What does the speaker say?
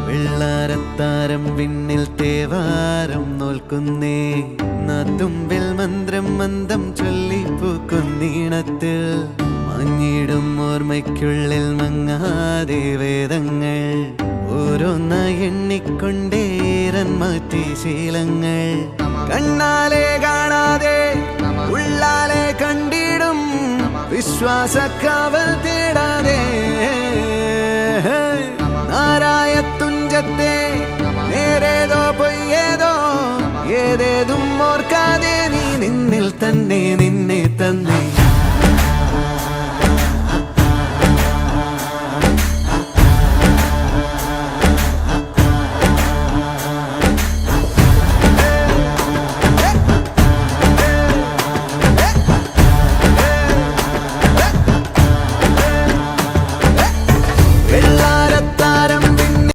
വെള്ളാരത്താരം വിണ്ണിൽ തേവാരം നോൽക്കുന്നേ തുമ്പിൽ മന്ത്രം മന്ദം ചൊല്ലിപ്പൂക്കുന്നീണത്തിൽ മഞ്ഞിടും ഓർമ്മയ്ക്കുള്ളിൽ മങ്ങാതെ വേദങ്ങൾ ഓരോന്നായി എണ്ണിക്കൊണ്ടേരൻ മാറ്റി ശീലങ്ങൾ കണ്ണാലെ കാണാതെ ഉള്ളാലെ കണ്ടിടും വിശ്വാസക്കാവൽ തേടാതെ നാരായ തുഞ്ചത്തെ നേരേതോ പൊയ്യേതോ ഏതേതും ഓർക്കാതെ നീ നിന്നിൽ തന്നെ നിന്നെ തന്നെ